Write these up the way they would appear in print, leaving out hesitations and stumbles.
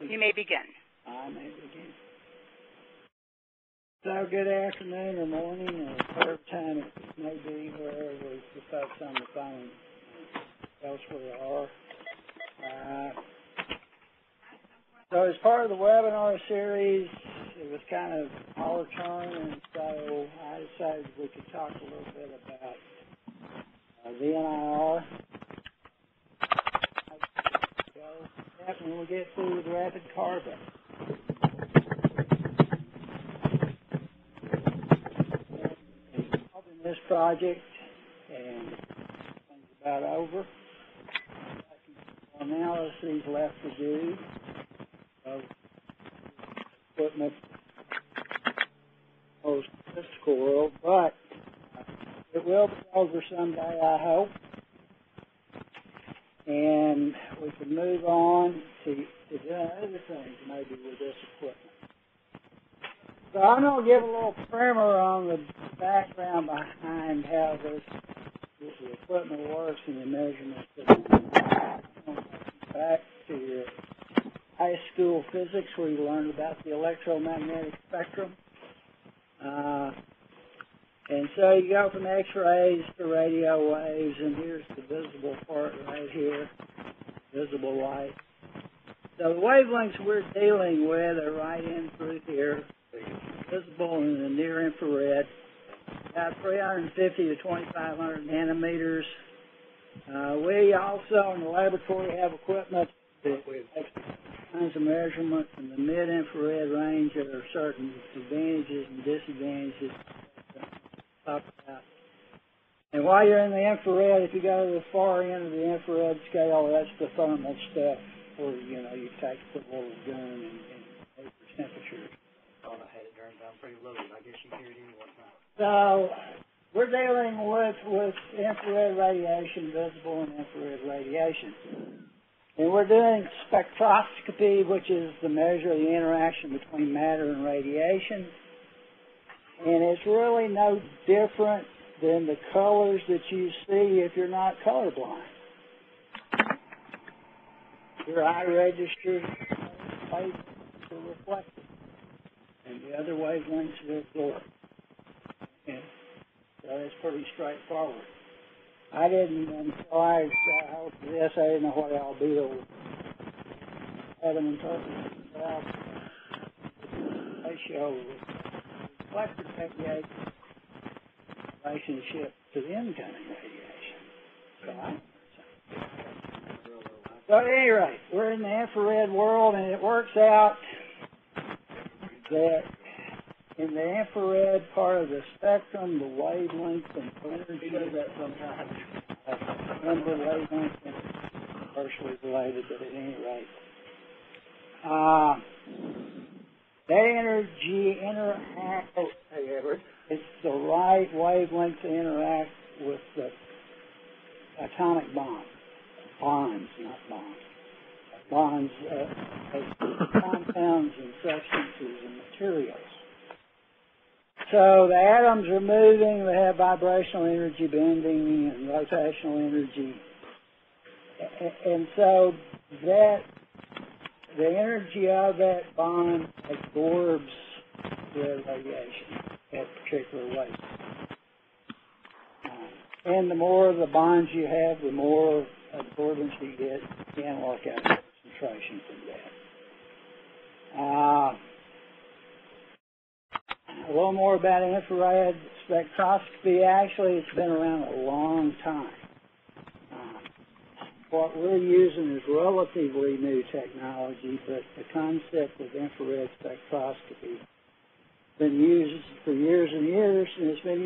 You may begin. I may begin. So good afternoon or morning or whatever time it may be, wherever the folks on the phone elsewhere are. So as part of the webinar series, it was kind of our turn, and so I decided we could talk a little bit about VNIR. When we get through with rapid carbon. In this project, and things about over. Analyses left to do of equipment for the statistical world, but it will be over someday, I hope. And we can move on to doing other things maybe with this equipment. So I'm going to give a little primer on the background behind how the equipment works and the measurements. Back to your high school physics where you learned about the electromagnetic spectrum. And so you go from X-rays to radio waves, and here's the visible part right here, visible light. So the wavelengths we're dealing with are right in through here, visible in the near infrared, about 350 to 2,500 nanometers. We also in the laboratory have equipment that makes kinds of measurements in the mid-infrared range. There are certain advantages and disadvantages. About. And while you're in the infrared, if you go to the far end of the infrared scale, that's the thermal stuff where, you know, you take the little gun and measure temperatures. I thought I had it turned down pretty low. I guess you hear it anyway. So we're dealing with infrared radiation, visible and infrared radiation. And we're doing spectroscopy, which is the measure of the interaction between matter and radiation. And it's really no different than the colors that you see if you're not colorblind. Your eye registers wavelengths are reflected, and the other wavelengths are absorbed. And so it's pretty straightforward. I didn't, until I hope this, I didn't know what albedo was. Had them interpreted ratio reflected radiation relationship to the incoming radiation. So at any rate, we're in the infrared world, and it works out that in the infrared part of the spectrum, the wavelength and energy. He does that sometimes. Number wavelength and inversely related, but at any rate. That energy interacts, it's the right wavelength to interact with the atomic bonds, not bonds. Bonds of compounds and substances and materials. So the atoms are moving, they have vibrational energy bending and rotational energy. And so that the energy of that bond absorbs the radiation at particular waves. And the more of the bonds you have, the more absorbance you get. You can work out concentration from that. A little more about infrared spectroscopy. Actually, it's been around a long time. What we're using is relatively new technology, but the concept of infrared spectroscopy has been used for years and years, and it's been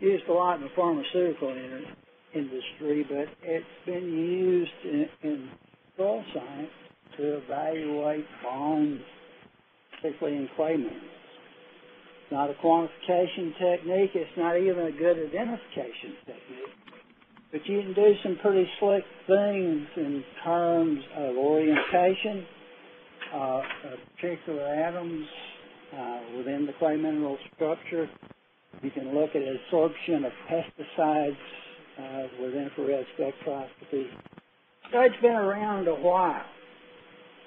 used a lot in the pharmaceutical industry, but it's been used in soil science to evaluate bonds, particularly in clay minerals. It's not a quantification technique. It's not even a good identification technique. But you can do some pretty slick things in terms of orientation of particular atoms within the clay mineral structure. You can look at absorption of pesticides with infrared spectroscopy. So it's been around a while.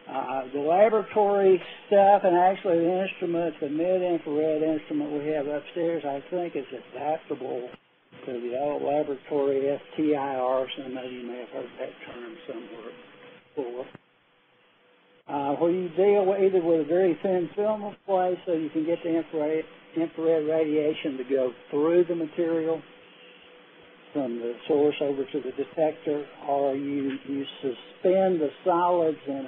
The laboratory stuff, and actually the instrument, the mid-infrared instrument we have upstairs, I think is adaptable to the old laboratory STIR. Some of you may have heard that term somewhere before. Where you deal either with a very thin film of clay so you can get the infrared radiation to go through the material from the source over to the detector, or you suspend the solids in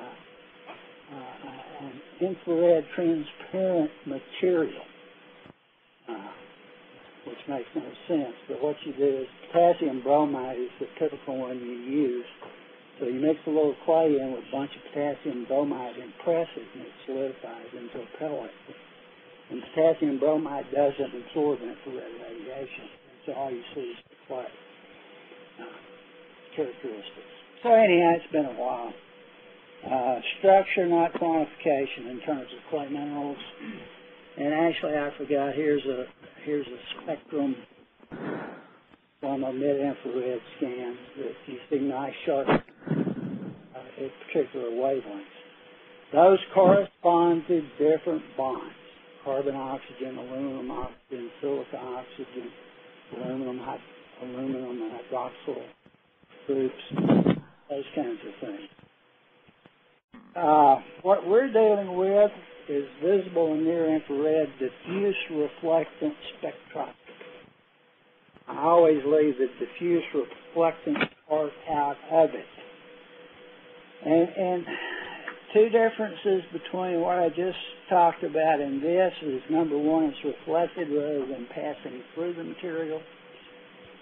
an infrared transparent material, which makes no sense. But what you do is potassium bromide is the typical one you use. So you mix a little clay in with a bunch of potassium bromide and press it, and it solidifies into a pellet. And potassium bromide doesn't absorb infrared radiation, so all you see is the clay characteristics. So anyhow, it's been a while. Structure, not quantification in terms of clay minerals. And actually, I forgot. Here's a spectrum from a mid-infrared scan that you see nice sharp at particular wavelengths. Those correspond to different bonds: carbon, oxygen, aluminum, oxygen, silica, oxygen, aluminum hydroxyl groups, those kinds of things. What we're dealing with is visible and near-infrared diffuse reflectance spectroscopy. I always leave the diffuse reflectance part out of it. And two differences between what I just talked about and this is, number one, it's reflected rather than passing through the material.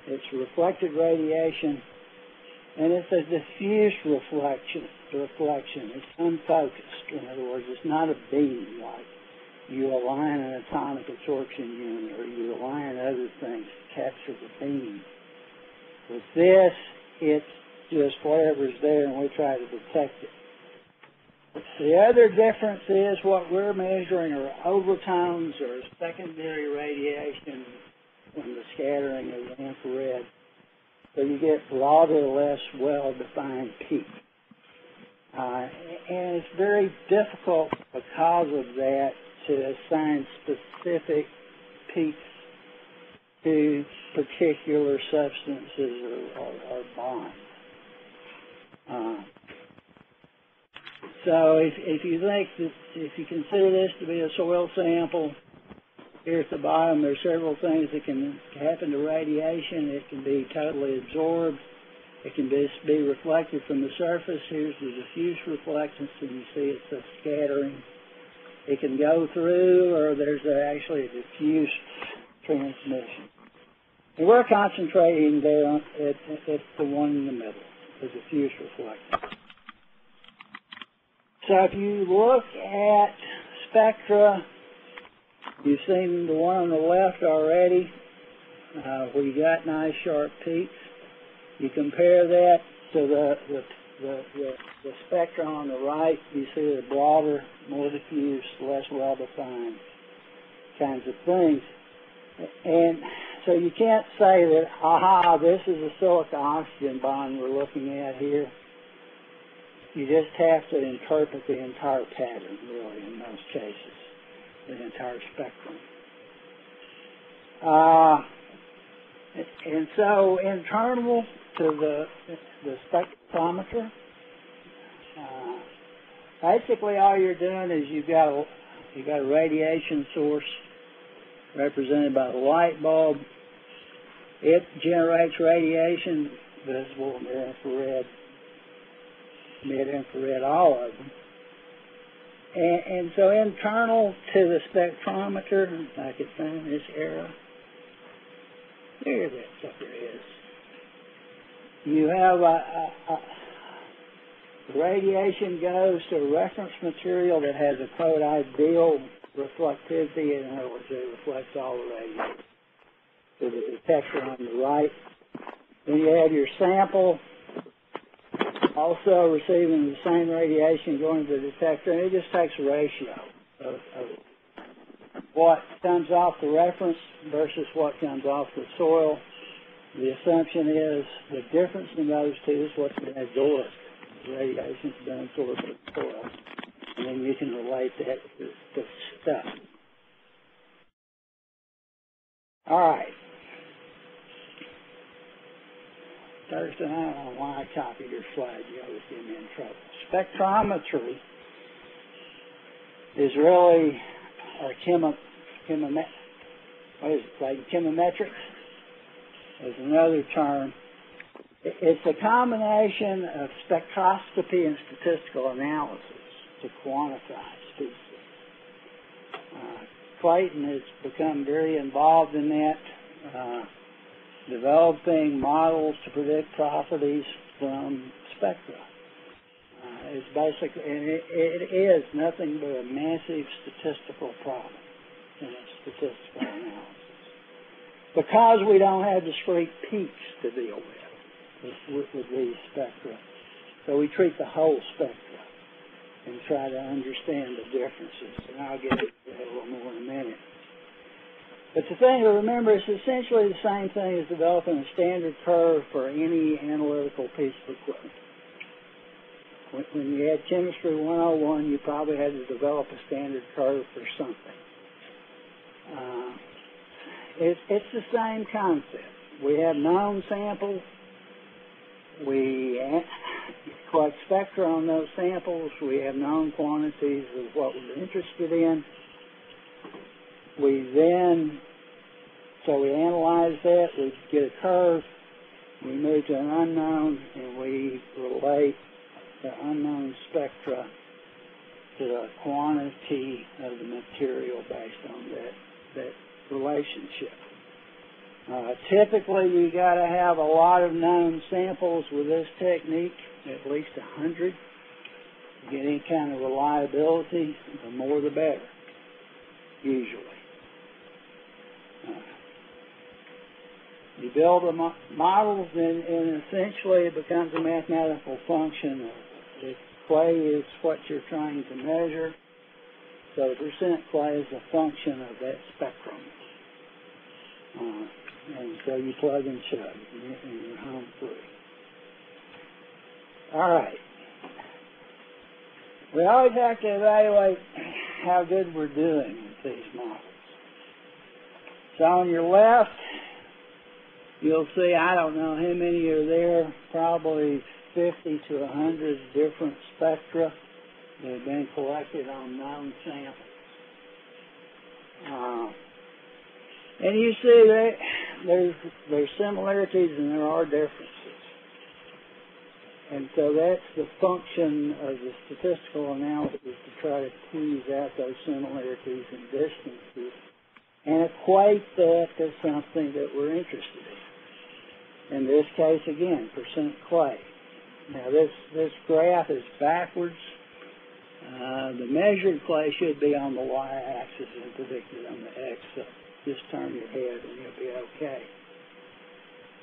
It's reflected radiation, and it's a diffuse reflection. It's unfocused. In other words, it's not a beam like you align an atomic absorption unit or you align other things to capture the beam. With this, it's just whatever's there, and we try to detect it. The other difference is what we're measuring are overtones or secondary radiation from the scattering of the infrared. So you get broader, less well-defined peaks. And it's very difficult because of that to assign specific peaks to particular substances or bonds. So if you think that, if you consider this to be a soil sample, here at the bottom there's several things that can happen to radiation. It can be totally absorbed. It can be reflected from the surface. Here's the diffuse reflectance, and you see it's a scattering. It can go through, or there's actually a diffuse transmission. And we're concentrating there at the one in the middle, the diffuse reflectance. So if you look at spectra, you've seen the one on the left already, where you got nice sharp peaks. You compare that to the spectra on the right, you see the broader, more diffuse, less well-defined kinds of things. And so you can't say that, aha, this is a silica-oxygen bond we're looking at here. You just have to interpret the entire pattern, really, in most cases, the entire spectrum. And so internal to the spectrometer, basically all you're doing is you've got a radiation source represented by the light bulb. It generates radiation, visible, near-infrared, mid-infrared, all of them. And so internal to the spectrometer, if I could find this arrow, there that sucker is. You have the radiation goes to a reference material that has a quote ideal reflectivity. In other words, it reflects all the radiation to the detector on the right. Then you have your sample also receiving the same radiation going to the detector, and it just takes a ratio of what comes off the reference versus what comes off the soil. The assumption is the difference in those two is what's been absorbed. radiation's been absorbed in the soil. And then you can relate that to stuff. All right. Thursday, I don't know why I copied your slide. You always get me in trouble. Spectrometry is really, or chemometrics is another term. It's a combination of spectroscopy and statistical analysis to quantify species. Claypan has become very involved in that, developing models to predict properties from spectra. It's basically, and it is nothing but a massive statistical problem in its statistical analysis. Because we don't have discrete peaks to deal with these spectra, so we treat the whole spectra and try to understand the differences. And I'll get into that a little more in a minute. But the thing to remember is essentially the same thing as developing a standard curve for any analytical piece of equipment. When you had Chemistry 101, you probably had to develop a standard curve for something. It's the same concept. We have known samples. We collect spectra on those samples. We have known quantities of what we're interested in. So we analyze that, we get a curve, we move to an unknown, and we relate the unknown spectra to the quantity of the material based on that relationship. Typically, you got to have a lot of known samples with this technique, at least 100, to get any kind of reliability. The more, the better, usually. You build the models, and essentially it becomes a mathematical function. If clay is what you're trying to measure, so percent clay is a function of that spectrum. And so you plug and chug, and you're home free. All right. We always have to evaluate how good we're doing with these models. So on your left, you'll see, I don't know how many are there, probably 50 to 100 different spectra that have been collected on known samples. And you see that there's similarities and there are differences. And so that's the function of the statistical analysis, to try to tease out those similarities and distances and equate that to something that we're interested in. In this case, again, percent clay. Now this graph is backwards. The measured clay should be on the y-axis and predicted on the x, so just turn your head and you'll be okay.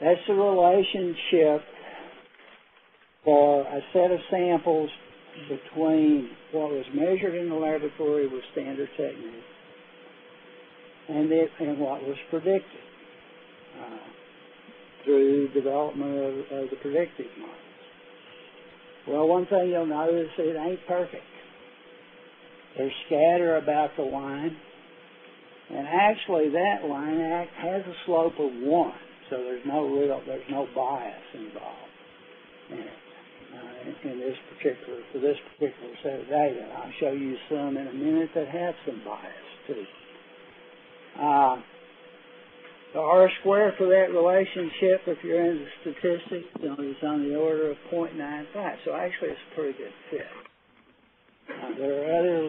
That's the relationship for a set of samples between what was measured in the laboratory with standard techniques and what was predicted through development of the predictive models. Well, one thing you'll notice, it ain't perfect. There's scatter about the line, and actually that line has a slope of 1, so there's no bias involved in it. For this particular set of data. I'll show you some in a minute that have some bias too. The R squared for that relationship, if you're into statistics, is on the order of 0.95. So actually it's a pretty good fit. There are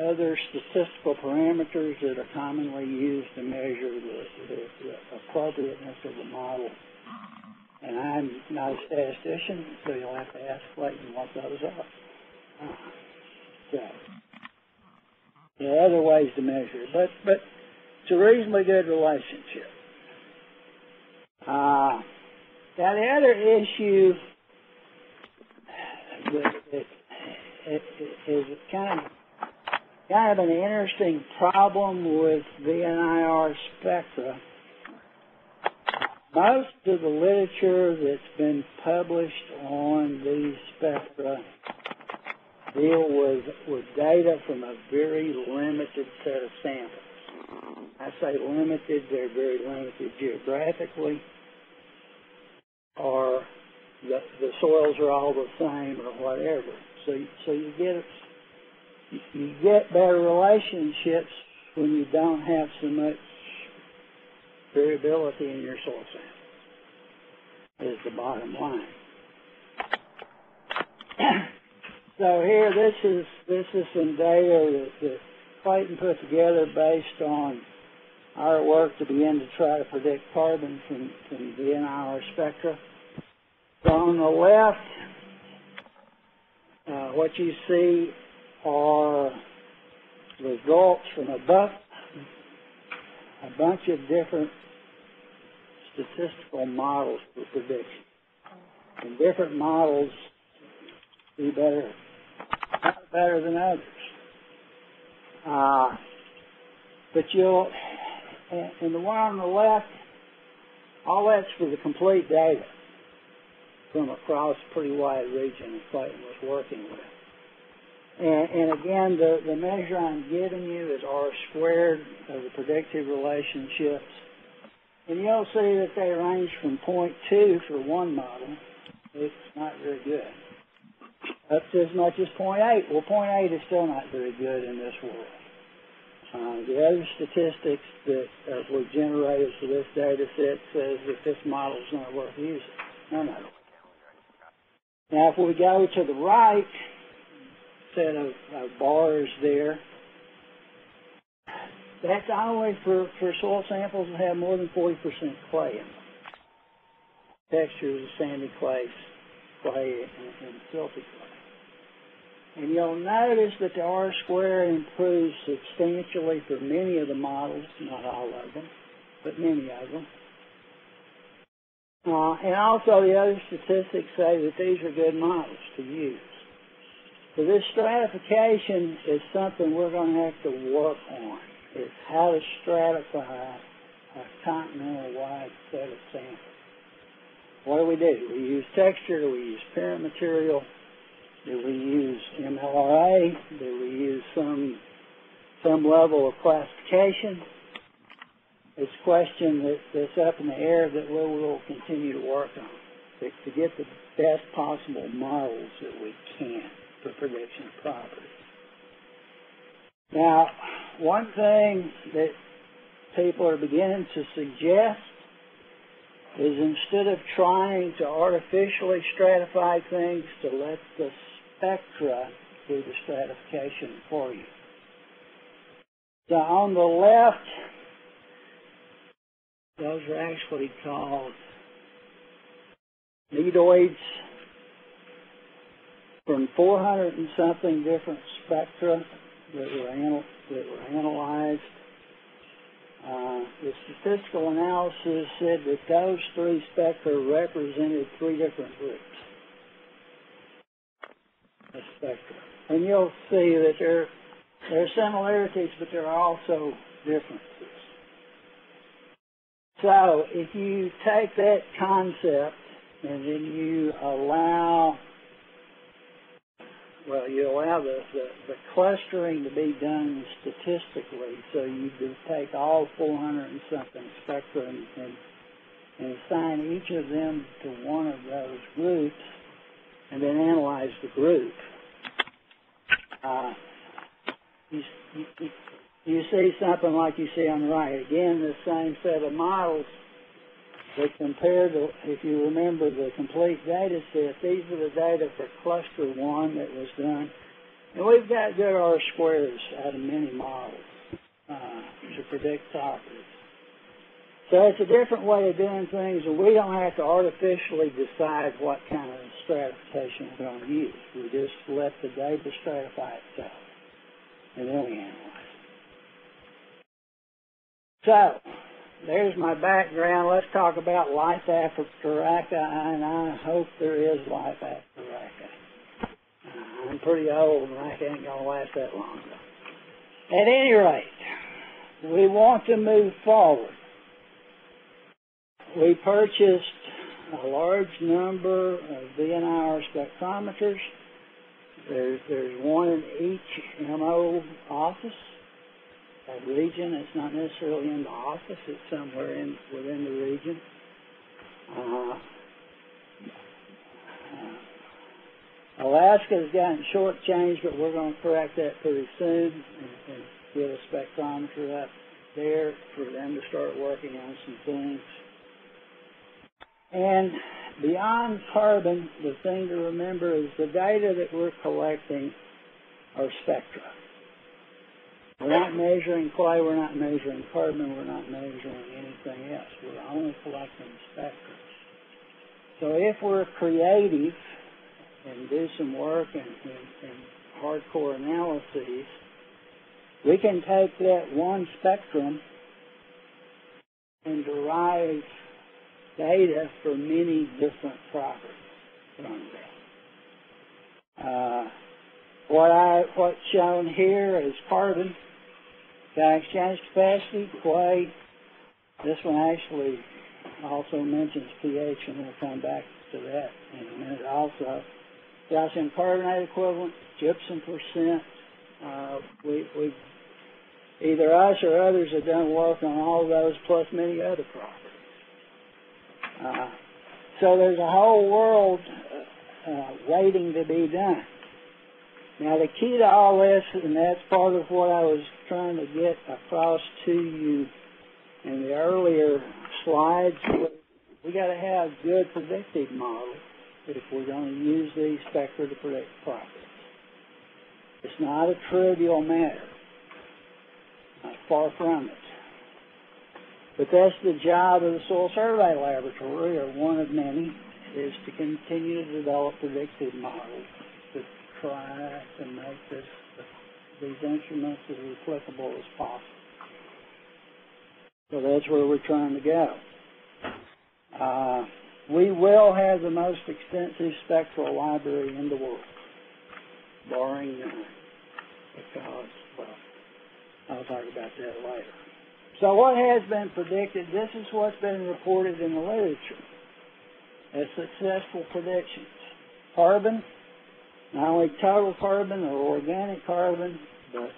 other statistical parameters that are commonly used to measure the appropriateness of the model. And I'm not a statistician, so you'll have to ask Claypan what those are. So there are other ways to measure it, but it's a reasonably good relationship. Now the other issue that is kind of an interesting problem with VNIR spectra Most of the literature that's been published on these spectra deal with data from a very limited set of samples. I say limited, they're very limited geographically, or the soils are all the same or whatever. So you get better relationships when you don't have so much variability in your soil sample, is the bottom line. So here, this is some data that Claypan put together based on our work to begin to try to predict carbon from VNIR spectra. So on the left, what you see are results from a bunch of different statistical models for prediction. And different models do better than others. But and the one on the left, all that's for the complete data from across a pretty wide region that Claypan was working with. And again, the measure I'm giving you is R squared of the predictive relationships. And you'll see that they range from 0.2 for one model. It's not very good. Up to as much as 0.8. Well, 0.8 is still not very good in this world. The other statistics that were generated for this data set says that this model is not worth using. None of them. Now, if we go to the right set of bars there, that's only for soil samples that have more than 40% clay in them. Textures of sandy clay, and silty clay. And you'll notice that the R squared improves substantially for many of the models, not all of them, but many of them. And also the other statistics say that these are good models to use. So this stratification is something we're going to have to work on. It's how to stratify a continental-wide set of samples. What do? We use texture, do we use parent material, do we use MLRA, do we use some level of classification? It's a question that's up in the air that we will continue to work on to get the best possible models that we can for prediction of properties. Now, one thing that people are beginning to suggest is instead of trying to artificially stratify things, to let the spectra do the stratification for you. So on the left, those are actually called nedoids from 400 and something different spectra that were analyzed. The statistical analysis said that those three spectra represented three different groups of spectra. And you'll see that there are similarities, but there are also differences. So if you take that concept and then you allow the clustering to be done statistically, so you just take all 400 and something spectra and assign each of them to one of those groups and then analyze the group. You see something like you see on the right. Again, the same set of models, but compared to, if you remember the complete data set, these are the data for cluster 1 that was done. And we've got good R squares out of many models to predict properties. So it's a different way of doing things, and we don't have to artificially decide what kind of stratification we're going to use. We just let the data stratify itself, and then we analyze. So, there's my background. Let's talk about life after Raka, and I hope there is life after Raka. I'm pretty old, and Raka ain't going to last that long. At any rate, we want to move forward. we purchased a large number of VNIR spectrometers. There's one in each MO office. That region, it's not necessarily in the office, it's somewhere within the region. Alaska's gotten shortchanged, but we're going to correct that pretty soon and get a spectrometer up there for them to start working on some things. And beyond carbon, the thing to remember is the data that we're collecting are spectra. We're not measuring clay, we're not measuring carbon, we're not measuring anything else. We're only collecting spectra. So if we're creative and do some work and hardcore analyses, we can take that one spectrum and derive data for many different properties from that. What's shown here is carbon, exchange capacity, clay. This one actually also mentions pH, and we'll come back to that in a minute also. Calcium carbonate equivalent, gypsum percent. We either us or others have done work on all those plus many other properties. So there's a whole world waiting to be done. Now the key to all this, and that's part of what I was trying to get across to you in the earlier slides, we got to have good predictive models if we're going to use these spectra to predict properties. It's not a trivial matter, far from it. But that's the job of the Soil Survey Laboratory, or one of many, is to continue to develop predictive models to try to make these instruments as replicable as possible. So that's where we're trying to go. We will have the most extensive spectral library in the world, barring none, because, well, I'll talk about that later. So what has been predicted, this is what's been reported in the literature as successful predictions. Carbon, not only total carbon or organic carbon, but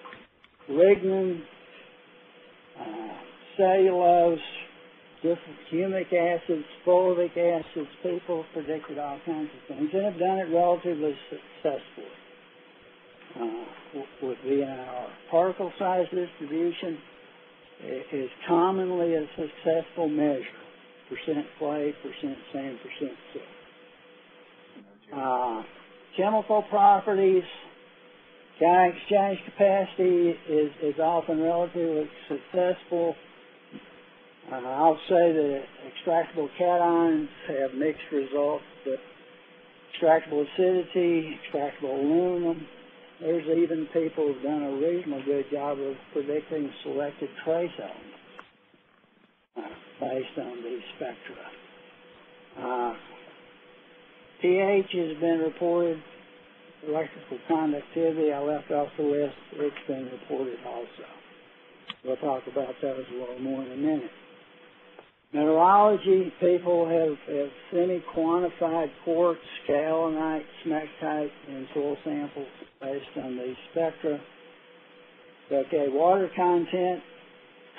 lignin, cellulose, different humic acids, fulvic acids. People have predicted all kinds of things and have done it relatively successfully with VNIR. Particle size distribution is commonly a successful measure. Percent clay, percent sand, percent silt. Chemical properties, cation exchange capacity is often relatively successful. I'll say that extractable cations have mixed results, but extractable acidity, extractable aluminum, there's even people who've done a reasonably good job of predicting selected trace elements based on these spectra. pH has been reported. Electrical conductivity, I left off the list. It's been reported also. We'll talk about those a little more in a minute. Mineralogy, people have semi-quantified quartz, kaolinite, smectite in soil samples based on these spectra. Okay, water content,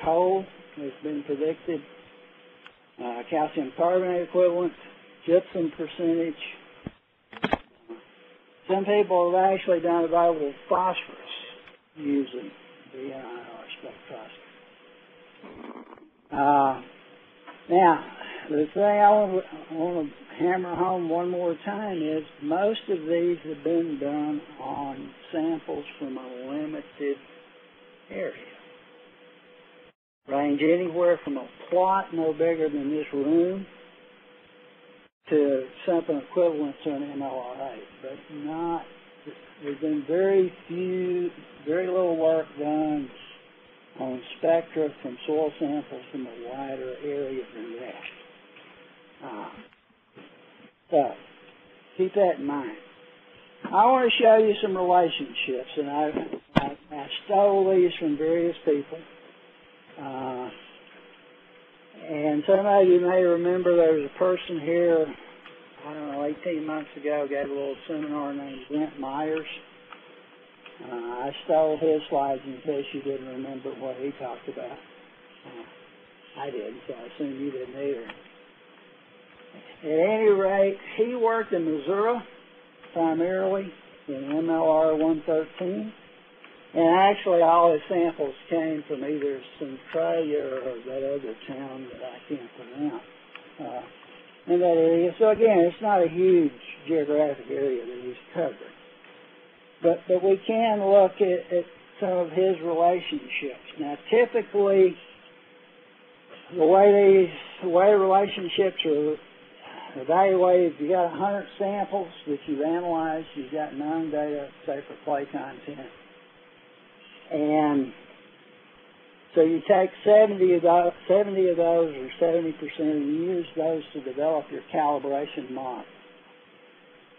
coal has been predicted, calcium carbonate equivalent, gypsum percentage. Some people have actually done available phosphorus using VNIR spectroscopy. Now, the thing I want to hammer home one more time is most of these have been done on samples from a limited area. Range anywhere from a plot no bigger than this room to something equivalent to an MLRA, but not, there's been very little work done on spectra from soil samples from a wider area than that. So, keep that in mind. I want to show you some relationships, and I stole these from various people. And some of you may remember there was a person here, I don't know, 18 months ago, gave a little seminar named Brent Myers. I stole his slides in case you didn't remember what he talked about. I didn't, so I assume you didn't either. At any rate, he worked in Missouri, primarily, in MLRA 113. And actually, all his samples came from either Centralia or that other town that I can't pronounce in that area. So again, it's not a huge geographic area that he's covering. But we can look at some of his relationships. Now, typically, the way relationships are evaluated, you got 100 samples that you've analyzed, you've got known data, say, for clay content. And so you take 70 of those, or 70%, and you use those to develop your calibration model.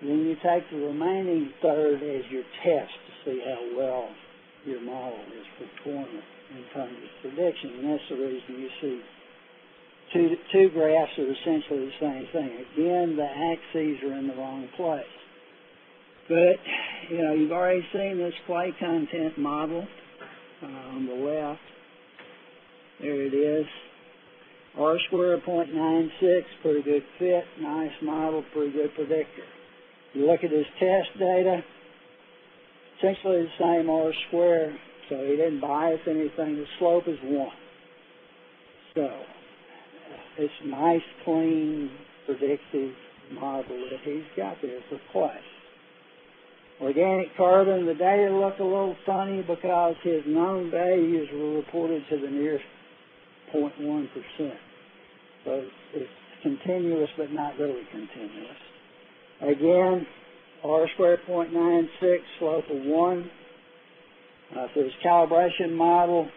Then you take the remaining third as your test to see how well your model is performing in terms of prediction. And that's the reason you see two graphs are essentially the same thing. Again, the axes are in the wrong place. But, you know, you've already seen this clay content model on the left. There it is. R squared 0.96, pretty good fit, nice model, pretty good predictor. You look at his test data, essentially the same R squared, so he didn't bias anything. The slope is 1. So it's a nice, clean, predictive model that he's got there for clay. Organic carbon, the data look a little funny because his known values were reported to the nearest 0.1%. So it's continuous but not really continuous. Again, R squared 0.96, slope of 1. For his calibration model,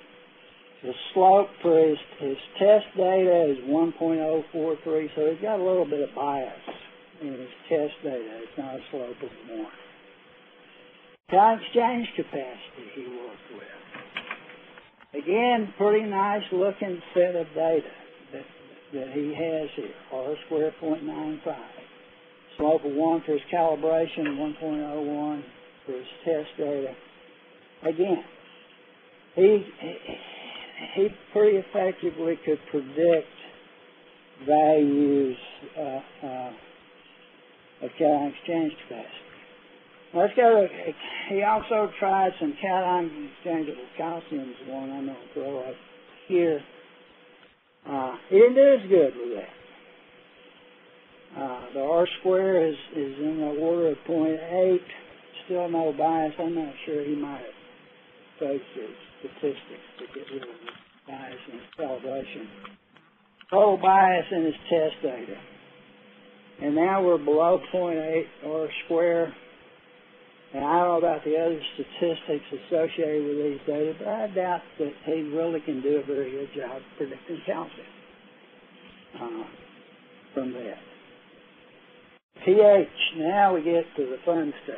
the slope for his test data is 1.043, so he's got a little bit of bias in his test data. It's not a slope of 1. Cation exchange capacity he worked with. Again, pretty nice looking set of data that he has here. R squared 0.95. Slope of 1 for his calibration, 1.01 for his test data. Again, he pretty effectively could predict values of cation exchange capacity. Let's go. He also tried some cation exchangeable calcium, is one I'm going to throw up here. He didn't do as good with that. The R square is in the order of 0.8. Still no bias. I'm not sure he might have faked his statistics to get rid of the bias in his calibration. Total bias in his test data. And now we're below 0.8 R square. And I don't know about the other statistics associated with these data, but I doubt that he really can do a very good job predicting calcium from that. pH, now we get to the fun stuff.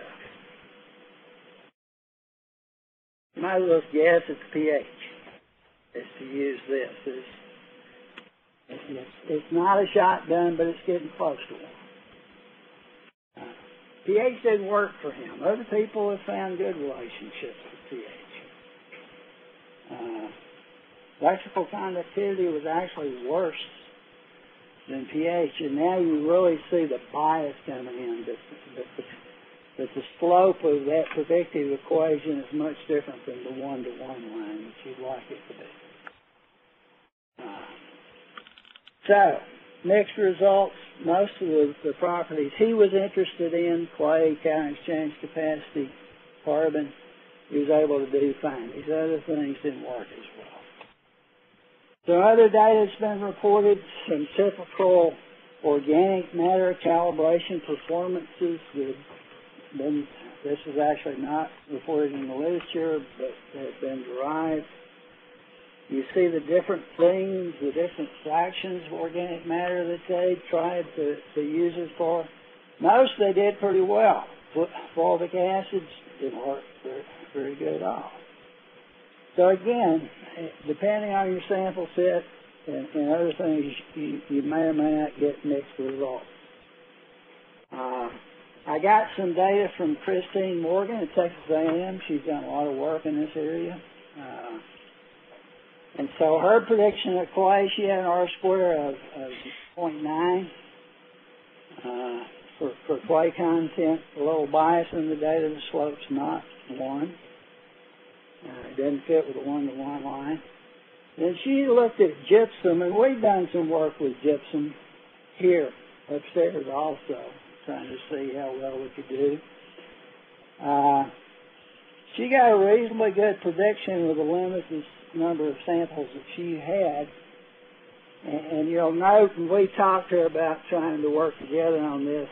You might as well guess at the pH as to use this. It's not a shotgun, but it's getting close to one. pH didn't work for him. Other people have found good relationships with pH. Electrical conductivity was actually worse than pH, and now you really see the bias coming in, that the slope of that predictive equation is much different than the 1-to-1 line that you'd like it to be. So, mixed results, most of the properties he was interested in, clay, cation exchange capacity, carbon, he was able to do fine. These other things didn't work as well. So other data has been reported, some typical organic matter calibration performances. This is actually not reported in the literature, but have been derived. You see the different things, the different fractions of organic matter that they tried to use it for. Most they did pretty well. Fulvic acids didn't work very good at all. So again, depending on your sample set, and other things you may or may not get mixed results. I got some data from Christine Morgan at Texas A&M. She's done a lot of work in this area. And so her prediction of clay, she had an R-square of 0.9 for clay content. A little bias in the data, the slope's not 1. It doesn't fit with a 1-to-1 line. Then she looked at gypsum, and we've done some work with gypsum here upstairs also, trying to see how well we could do. She got a reasonably good prediction with a limited number of samples that she had. And you'll note, and we talked to her about trying to work together on this,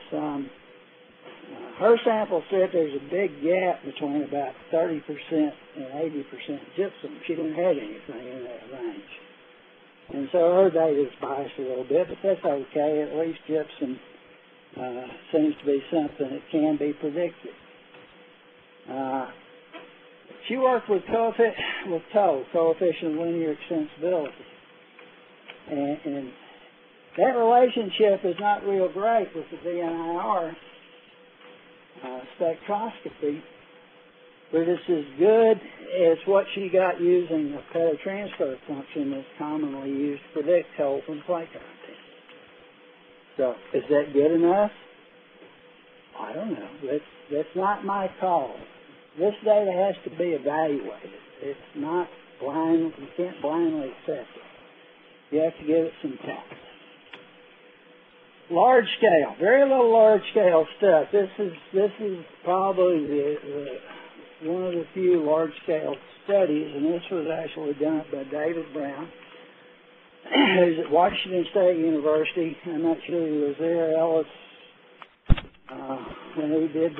her sample said there's a big gap between about 30% and 80% gypsum. She didn't have anything in that range. And so her data is biased a little bit, but that's okay. At least gypsum seems to be something that can be predicted. She worked with coefficient of linear extensibility. And that relationship is not real great with the VNIR spectroscopy, but it's as good as what she got using the petatransfer function that's commonly used to predict coal from clay content. So, is that good enough? I don't know. That's not my call. This data has to be evaluated. It's not blind. You can't blindly accept it. You have to give it some thought. Large scale, very little large scale stuff. This is probably one of the few large scale studies, and this was actually done by David Brown, who's at Washington State University. I'm not sure he was there, Ellis, when he did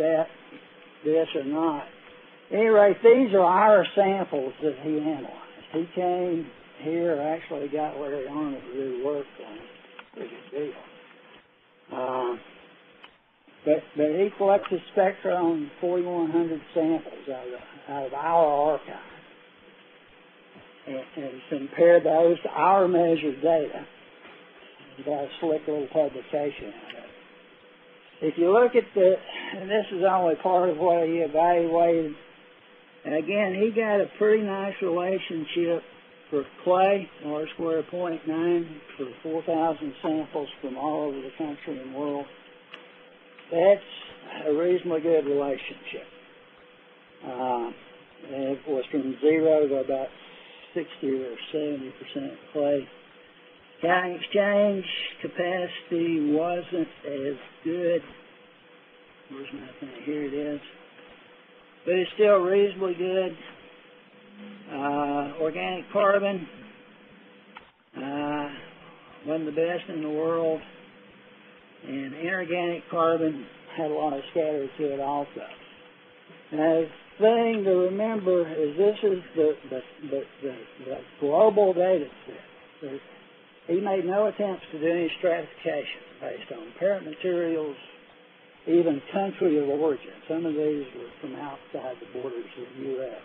this or not. At any rate, these are our samples that he analyzed. He came here, actually got Larry Arnold to do work on it. Pretty good deal. But he collected spectra on 4,100 samples out of our archive and compared those to our measured data. He got a slick little publication out of it. If you look at and this is only part of what he evaluated, and again, he got a pretty nice relationship for clay, R-square 0.9 for 4,000 samples from all over the country and world. That's a reasonably good relationship. And it was from 0 to about 60 or 70% clay. Cation exchange capacity wasn't as good. Where's my thing? Here it is. But it's still reasonably good. Organic carbon, one of the best in the world, and inorganic carbon had a lot of scatter to it also. Now, the thing to remember is this is the global data set. He made no attempts to do any stratification based on parent materials, even country of origin. Some of these were from outside the borders of the U.S.,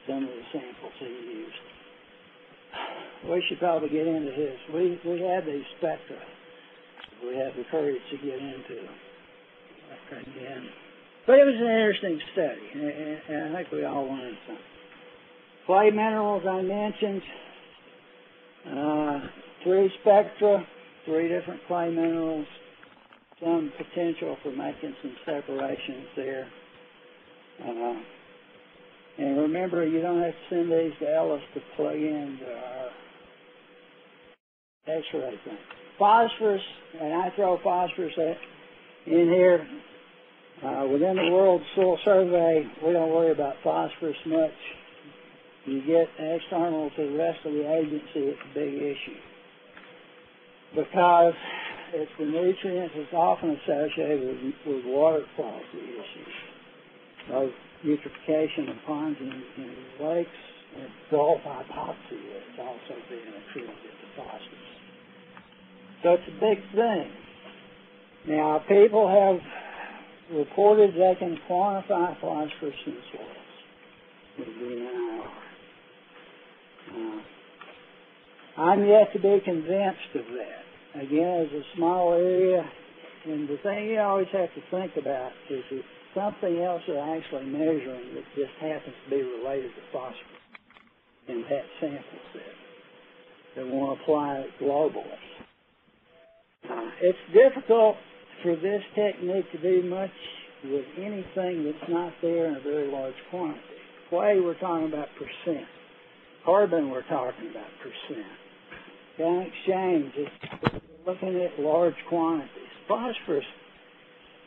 some of the samples he used. We should probably get into this. We have these spectra. We have the courage to get into them again. But it was an interesting study, and I think we all learned something. Clay minerals I mentioned. 3 spectra, 3 different clay minerals. Some potential for making some separations there. And remember, you don't have to send these to Ellis to plug into our X-ray thing. Phosphorus, and I throw phosphorus in here. Within the World Soil Survey, we don't worry about phosphorus much. You get external to the rest of the agency, it's a big issue. Because it's the nutrient that's often associated with water quality issues. Both eutrophication of ponds and lakes, and Gulf hypoxia is also being attributed to phosphorus. So it's a big thing. Now, people have reported they can quantify phosphorus in soils with VNIR. I'm yet to be convinced of that. Again, it's a small area, and the thing you always have to think about is it's something else they're actually measuring that just happens to be related to phosphorus in that sample set. They want to apply it globally. It's difficult for this technique to do much with anything that's not there in a very large quantity. Clay, we're talking about percent. Carbon, we're talking about percent. Cation exchange, we're looking at large quantities. Phosphorus,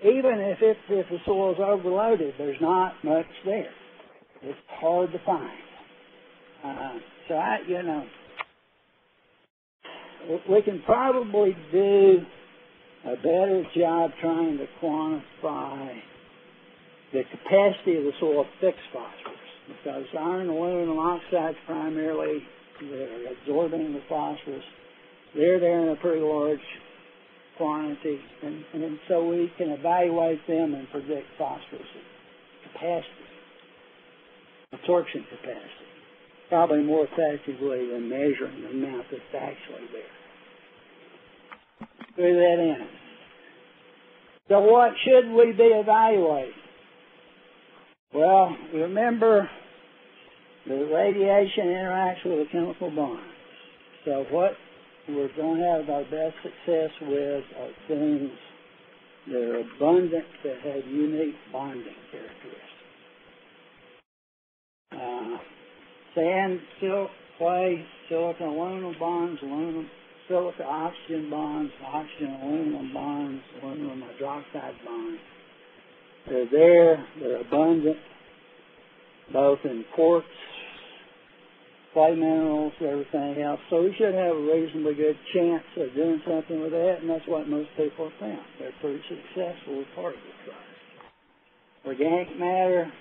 even if the soil is overloaded, there's not much there. It's hard to find. We can probably do a better job trying to quantify the capacity of the soil to fix phosphorus, because iron and aluminum oxides primarily, they're absorbing the phosphorus. They're there in a pretty large quantity, and so we can evaluate them and predict phosphorus capacity, absorption capacity, probably more effectively than measuring the amount that's actually there. Through that in. So what should we be evaluating? Well, remember, the radiation interacts with the chemical bonds. So what we're going to have our best success with are things that are abundant, that have unique bonding characteristics. Sand, silt, clay, silicon, aluminum bonds, aluminum, silica, oxygen bonds, oxygen, aluminum bonds, aluminum hydroxide bonds. They're there, they're abundant, both in quartz, clay minerals, everything else. So we should have a reasonably good chance of doing something with that, and that's what most people have found. They're pretty successful with particle size. Organic matter,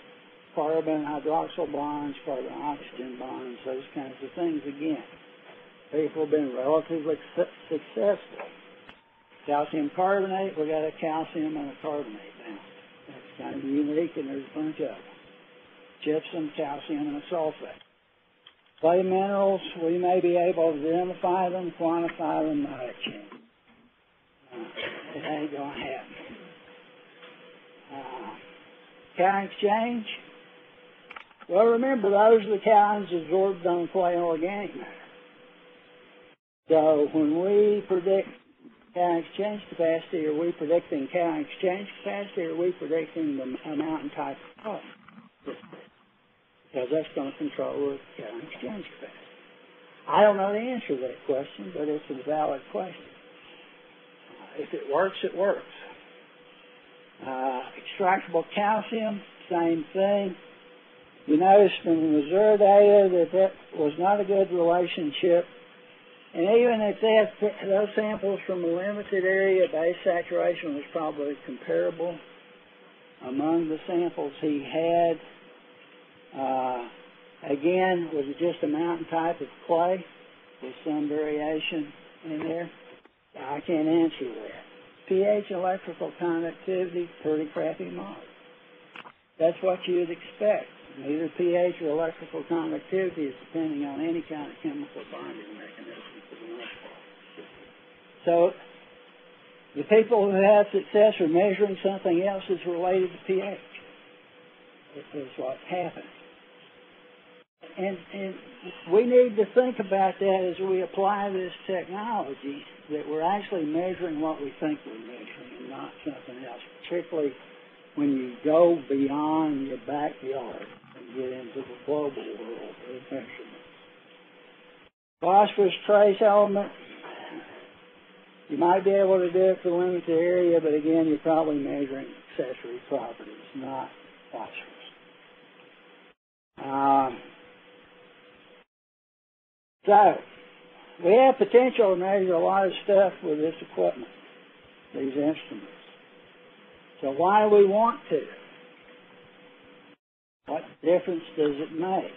carbon hydroxyl bonds, carbon oxygen bonds, those kinds of things again. People have been relatively successful. Calcium carbonate, we got a calcium and a carbonate now. That's kind of unique, and there's a bunch of them. Gypsum, calcium, and a sulfate. Clay minerals, we may be able to identify them, quantify them, not a chance. It ain't going to happen. Cation exchange, well, remember, those are the cations absorbed on clay and organic matter. So when we predict cation exchange capacity, are we predicting cation exchange capacity, or are we predicting the amount and type of product? Because that's going to control the cation exchange capacity. I don't know the answer to that question, but it's a valid question. If it works, it works. Extractable calcium, same thing. You notice from the Missouri data that was not a good relationship. And even if those samples from a limited area, base saturation was probably comparable among the samples he had. Again, was it just a mountain type of clay with some variation in there? I can't answer that. pH electrical conductivity, pretty crappy model. That's what you'd expect. Either pH or electrical conductivity is depending on any kind of chemical bonding mechanism for the most part. So the people who have success are measuring something else that's related to pH. This is what's happening. And we need to think about that as we apply this technology, that we're actually measuring what we think we're measuring and not something else, particularly when you go beyond your backyard and get into the global world of measurement. Phosphorus trace element, you might be able to do it for a limited area, but again, you're probably measuring accessory properties, not phosphorus. So, we have potential to measure a lot of stuff with this equipment, these instruments. So why do we want to? What difference does it make?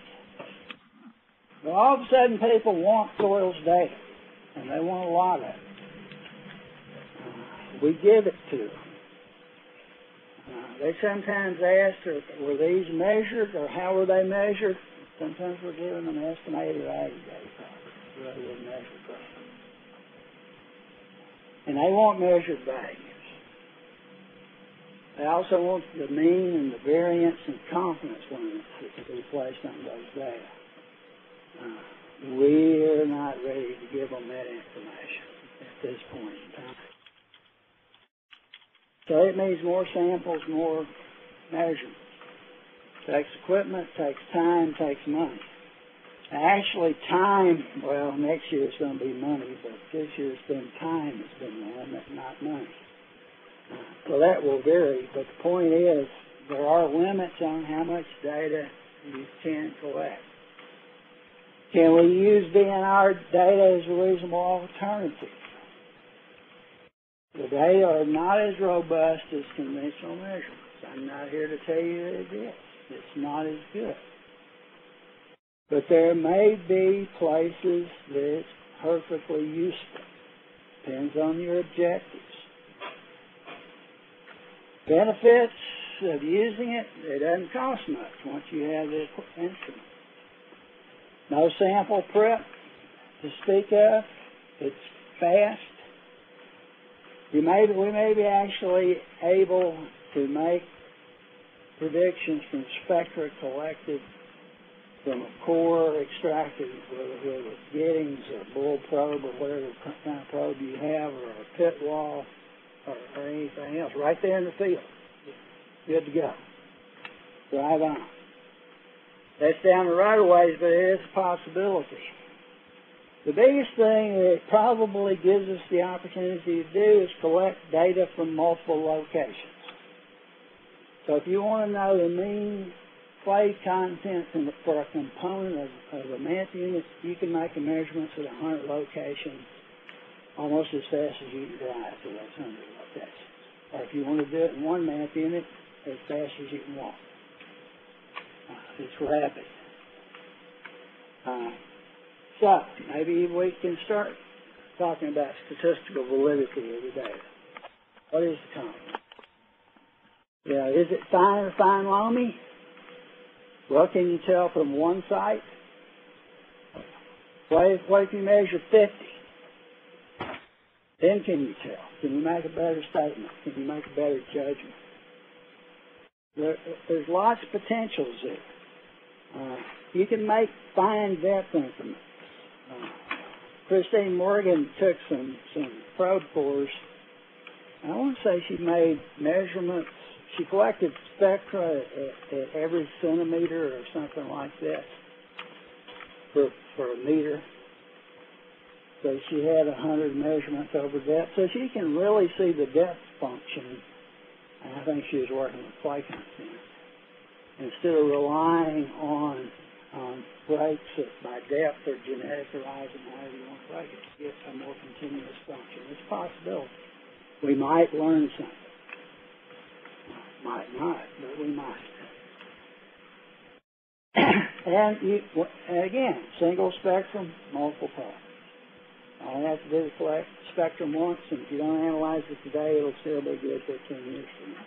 Well, all of a sudden people want soils data, and they want a lot of it. We give it to them. They sometimes ask, were these measured, or how were they measured? Sometimes we're giving them estimated aggregate properties. rather than measured values. And they want measured values. They also want the mean and the variance and confidence limits that can be placed on those data. We're not ready to give them that information at this point in time. So it means more samples, more measurements. Takes equipment, takes time, takes money. Actually, time, well, next year it's going to be money, but this year it's been time that's been the limit, not money. So that will vary, but the point is there are limits on how much data you can collect. Can we use VNIR data as a reasonable alternative? The data are not as robust as conventional measurements. I'm not here to tell you that it is. It's not as good. But there may be places that it's perfectly useful. Depends on your objectives. Benefits of using it, it doesn't cost much once you have the instrument. No sample prep to speak of. It's fast. We may be actually able to make predictions from spectra collected from a core extracted, whether it's Giddings or bull probe or whatever kind of probe you have, or a pit wall or anything else, right there in the field. Good to go. Drive on. That's down the right of ways, but it is a possibility. The biggest thing that it probably gives us the opportunity to do is collect data from multiple locations. So if you want to know the mean clay content for a component of a math unit, you can make the measurements at 100 locations almost as fast as you can drive to those 100 locations. Or if you want to do it in one math unit, as fast as you can walk. It's rapid. So maybe we can start talking about statistical validity of the data. What is the confidence? Yeah, is it fine or fine loamy? What can you tell from one site? What if you measure 50? Then can you tell? Can you make a better statement? Can you make a better judgment? There's lots of potentials there. You can make fine depth increments. Christine Morgan took some probe cores. I want to say she made measurements. She collected spectra at every centimeter or something like that for a meter. So she had 100 measurements over depth. So she can really see the depth function. And I think she was working with Claypan instead of relying on breaks by depth or genetic horizon, however you want to break it, to get a more continuous function. It's a possibility. We might learn something. Might not, but we might. And again, single spectrum, multiple probes. All you have to do is collect the spectrum once, and if you don't analyze it today, it'll still be good 15 years from now.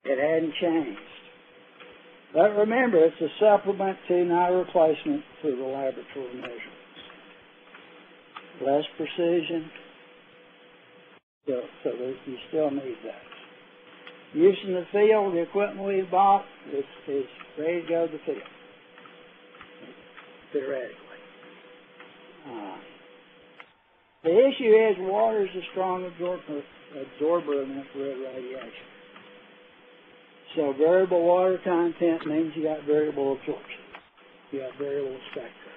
It hadn't changed. But remember, it's a supplement to, not a replacement for the laboratory measurements. Less precision, so you still need those. Use in the field, the equipment we've bought is ready to go to the field, theoretically. The issue is water is a strong absorber of infrared radiation. So variable water content means you got variable absorption. You got variable spectra.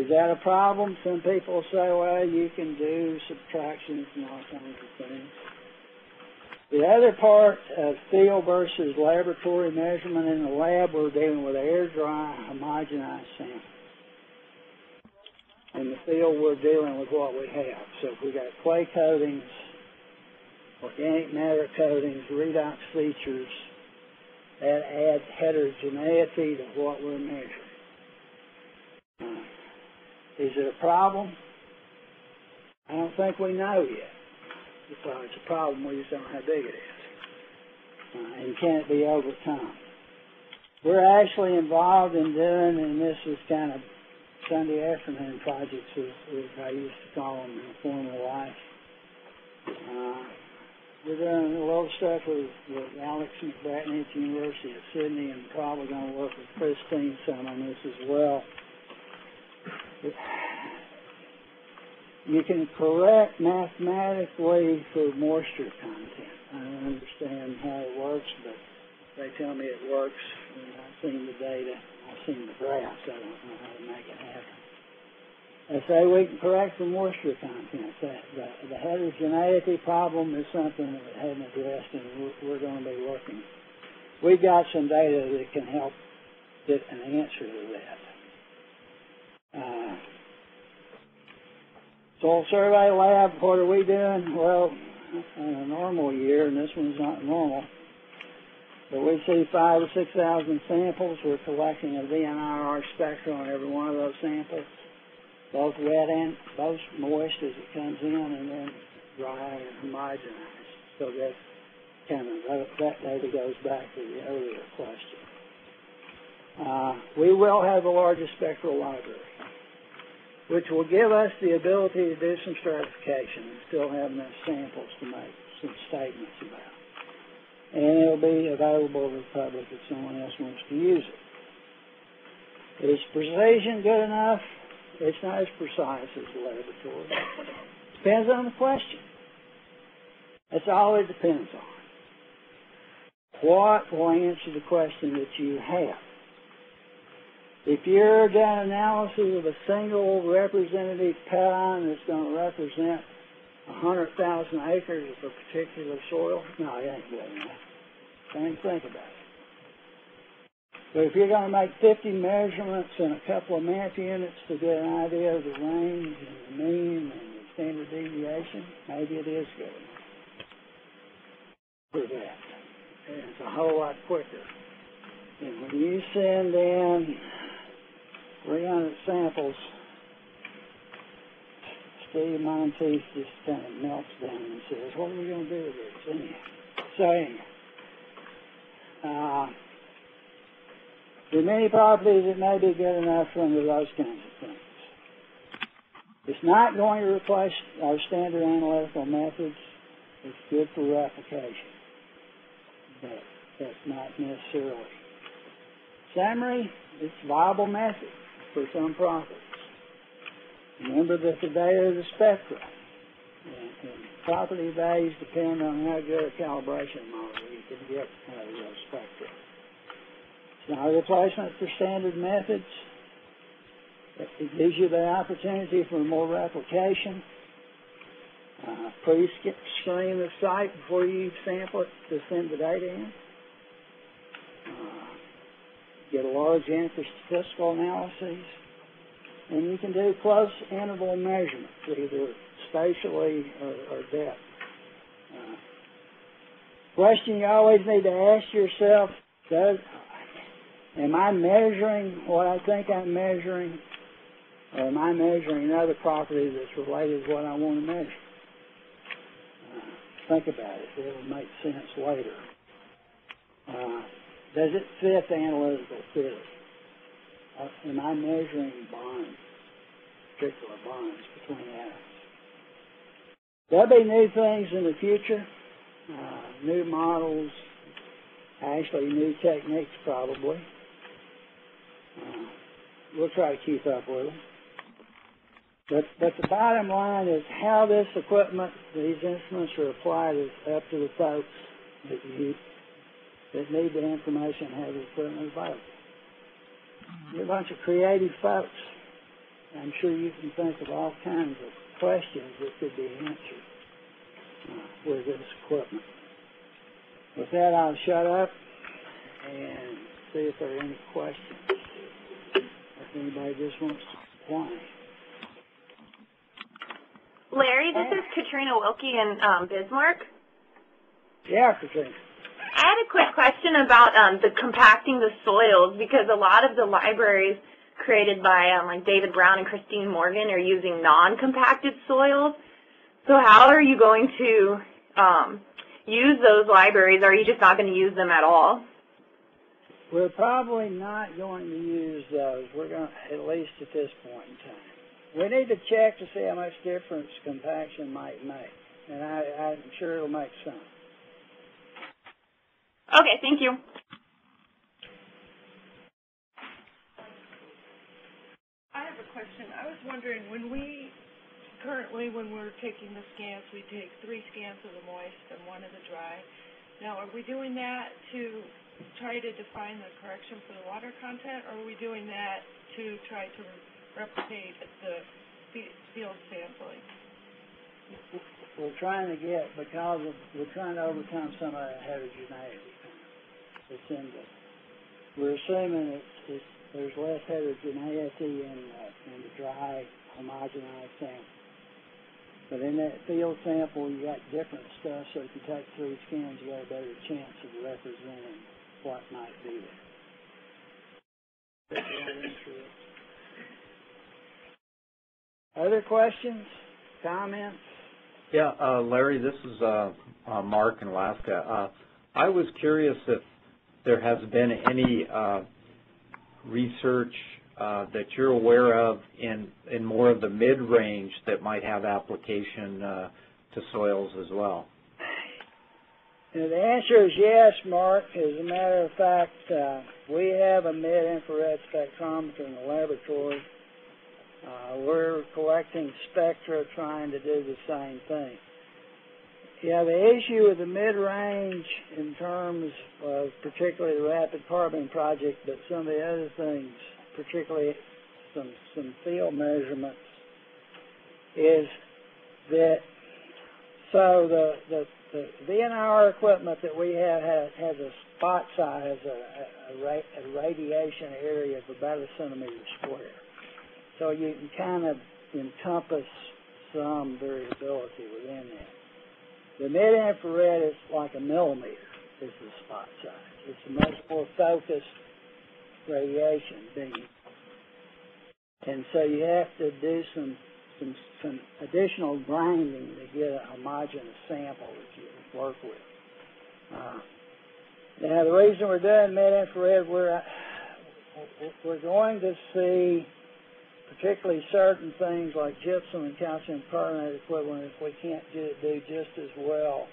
Is that a problem? Some people say, well, you can do subtractions and all kinds of things. The other part of field versus laboratory measurement in the lab, we're dealing with air-dry, homogenized samples. In the field, we're dealing with what we have. So if we got clay coatings, organic matter coatings, redox features, that adds heterogeneity to what we're measuring. Is it a problem? I don't think we know yet. Because it's a problem, we just don't know how big it is. And can it be overcome? we're actually involved in doing, and this is kind of Sunday afternoon projects, as I used to call them in former life. We're doing a little stuff with Alex McBratney at the University of Sydney, and probably going to work with Christine some on this as well. You can correct mathematically for moisture content. I don't understand how it works, but they tell me it works. And I've seen the data, I've seen the graphs. I don't know how to make it happen. They say we can correct for moisture content. The heterogeneity problem is something that we haven't addressed, and we're going to be looking. We've got some data that can help get an answer to that. Soil Survey Lab, what are we doing? Well, in a normal year, and this one's not normal, but we see 5,000 or 6,000 samples. We're collecting a VNIR spectrum on every one of those samples, both wet and both moist as it comes in, and then dry and homogenized. So that kind of that data goes back to the earlier question. We will have the largest spectral library, which will give us the ability to do some stratification and still have enough samples to make some statements about. And it'll be available to the public if someone else wants to use it. Is precision good enough? It's not as precise as the laboratory. Depends on the question. That's all it depends on. What will answer the question that you have? If you're doing analysis of a single representative pattern that's going to represent 100,000 acres of a particular soil, no, it ain't good enough. Don't even think about it. But if you're going to make 50 measurements and a couple of math units to get an idea of the range and the mean and the standard deviation, maybe it is good enough for that. And it's a whole lot quicker. And when you send in 300 samples, Steve Monteith just kind of melts down and says, what are we going to do with this? Anyhow, there are many properties that may be good enough under those kinds of things. It's not going to replace our standard analytical methods. It's good for replication, but that's not necessarily. Summary, it's a viable method for some properties. Remember that the data is a spectra, and property values depend on how good a calibration model you can get out of those spectra. It's not a replacement for standard methods. It gives you the opportunity for more replication. Please screen the site before you sample it to send the data in. Get a large N for statistical analyses. And you can do close interval measurements, either spatially or depth. Question you always need to ask yourself, am I measuring what I think I'm measuring, or am I measuring another property that's related to what I want to measure? Think about it. It'll make sense later. Does it fit the analytical theory? Am I measuring bonds, particular bonds between atoms? There'll be new things in the future, new models, actually new techniques probably. We'll try to keep up with them. But the bottom line is how this equipment, these instruments are applied is up to the folks that need the information and have the equipment available. You're a bunch of creative folks. I'm sure you can think of all kinds of questions that could be answered with this equipment. With that, I'll shut up and see if there are any questions. If anybody just wants to apply. Larry, this is Katrina Wilkie in Bismarck. Yeah, Katrina. I had a quick question about the compacting the soils, because a lot of the libraries created by like David Brown and Christine Morgan are using non-compacted soils. So how are you going to use those libraries? Are you just not going to use them at all? We're probably not going to use those. We're going to, at least at this point in time. We need to check to see how much difference compaction might make, and I'm sure it'll make some. Okay, thank you. I have a question. I was wondering, when we're taking the scans, we take 3 scans of the moist and 1 of the dry. Now, are we doing that to try to define the correction for the water content, or are we doing that to try to replicate the field sampling? We're trying to we're trying to overcome some of that heterogeneity that's in the. We're assuming there's less heterogeneity in the dry homogenized sample. But in that field sample, you got different stuff, so if you take 3 scans, you got a better chance of representing what might be there. Other questions, comments? Yeah, Larry, this is Mark in Alaska. I was curious if there has been any research that you're aware of in more of the mid-range that might have application to soils as well. And the answer is yes, Mark. As a matter of fact, we have a mid-infrared spectrometer in the laboratory. We're collecting spectra trying to do the same thing. Yeah, the issue with the mid-range in terms of particularly the Rapid Carbon project, but some of the other things, particularly some field measurements, is that so the VNIR equipment that we have has a spot size, a radiation area of about 1 centimeter square. So you can kind of encompass some variability within that. The mid-infrared is like 1 millimeter is the spot size. It's a much more focused radiation beam. And so you have to do some additional grinding to get a homogeneous sample that you can work with. Now, the reason we're doing mid-infrared, we're going to see particularly certain things like gypsum and calcium carbonate equivalent if we can't do just as well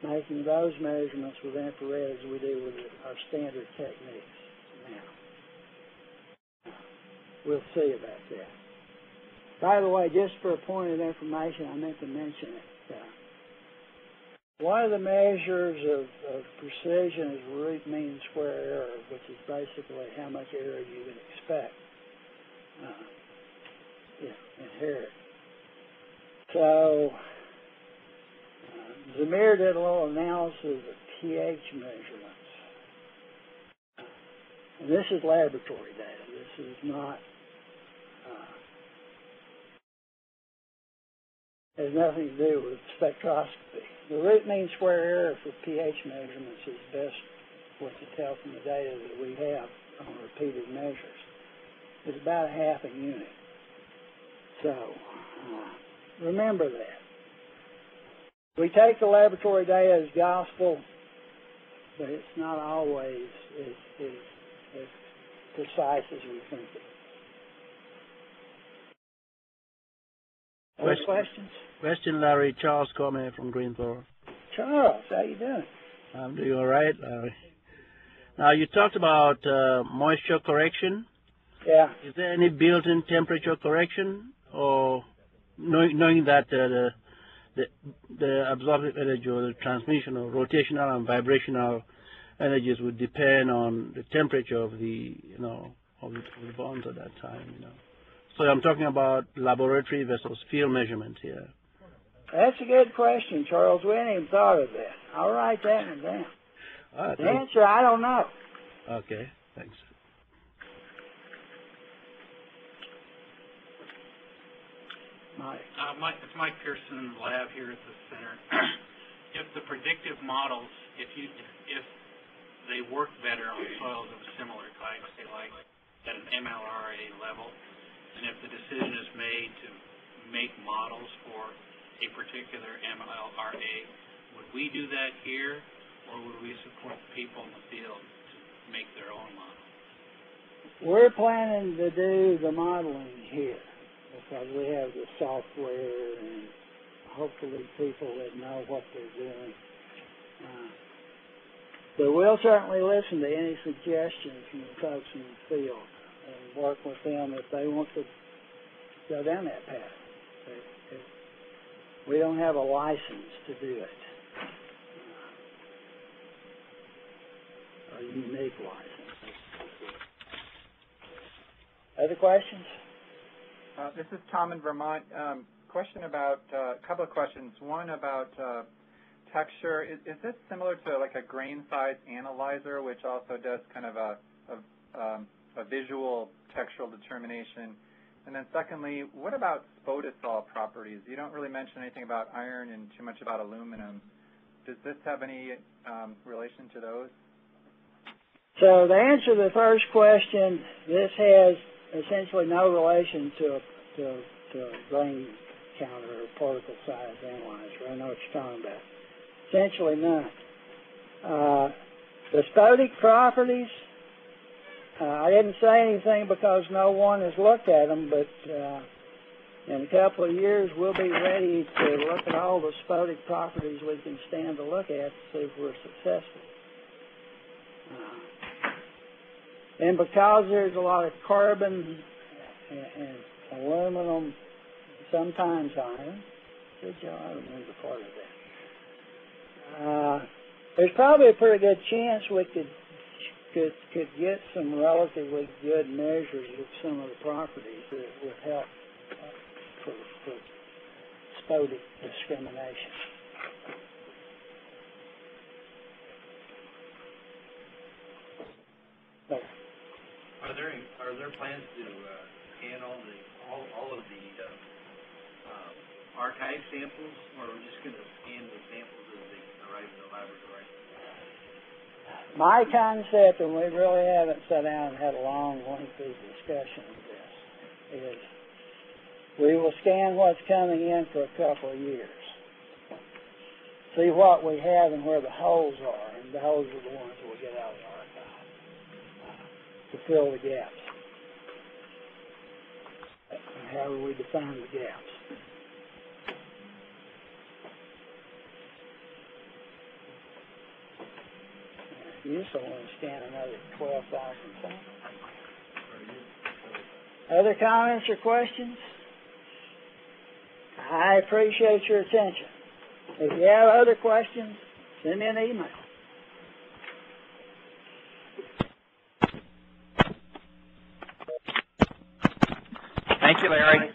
making those measurements with infrared as we do with our standard techniques now. We'll see about that. By the way, just for a point of information, I meant to mention it. One of the measures of precision is root mean square error, which is basically how much error you would expect. Inherit. So, Zamir did a little analysis of pH measurements. And this is laboratory data. This is not, has nothing to do with spectroscopy. The root mean square error for pH measurements is best what you tell from the data that we have on repeated measures. It's about 1/2 a unit. So, remember that. We take the laboratory data as gospel, but it's not always as precise as we think it. Other questions? Question, Larry. Charles Comey from Greensboro. Charles, how you doing? I'm doing all right, Larry. Now, you talked about moisture correction. Yeah. Is there any built-in temperature correction, or knowing that the absorptive energy or the transmission or rotational and vibrational energies would depend on the temperature of the of the bonds at that time, So I'm talking about laboratory versus field measurement here. That's a good question, Charles. We hadn't even thought of that. I'll write that one down. The answer, I don't know. Okay, thanks. It's Mike Pearson in the lab here at the center. If the predictive models, if they work better on soils of a similar type, say like at an MLRA level, and if the decision is made to make models for a particular MLRA, would we do that here, or would we support people in the field to make their own model? We're planning to do the modeling here because we have the software and hopefully people that know what they're doing. But we'll certainly listen to any suggestions from the folks in the field and work with them if they want to go down that path. We don't have a license to do it, a unique license. Other questions? This is Tom in Vermont. Question about, a couple of questions. One about texture. Is this similar to like a grain size analyzer, which also does kind of a visual textural determination? And then secondly, what about spotosol properties? You don't really mention anything about iron and too much about aluminum. Does this have any relation to those? So to answer the first question, this has essentially no relation to a grain counter or particle size analyzer. I know what you're talking about. Essentially none. The spotic properties, I didn't say anything because no one has looked at them, but in a couple of years we'll be ready to look at all the spotic properties we can stand to look at to see if we're successful. And because there's a lot of carbon and aluminum, sometimes iron, good job, I remember part of that. There's probably a pretty good chance we could get some relatively good measures of some of the properties that would help for spotic discrimination. So, are there plans to scan all of the archive samples, or are we just going to scan the samples as they arrive in the laboratory? My concept, and we really haven't sat down and had a long, lengthy discussion of this, is we will scan what's coming in for a couple of years, see what we have and where the holes are, and those are the ones we'll get out of the archive to fill the gaps. And how do we define the gaps? You just want to scan another 12,000 samples. Other comments or questions? I appreciate your attention. If you have other questions, send me an email. Thank you, Larry.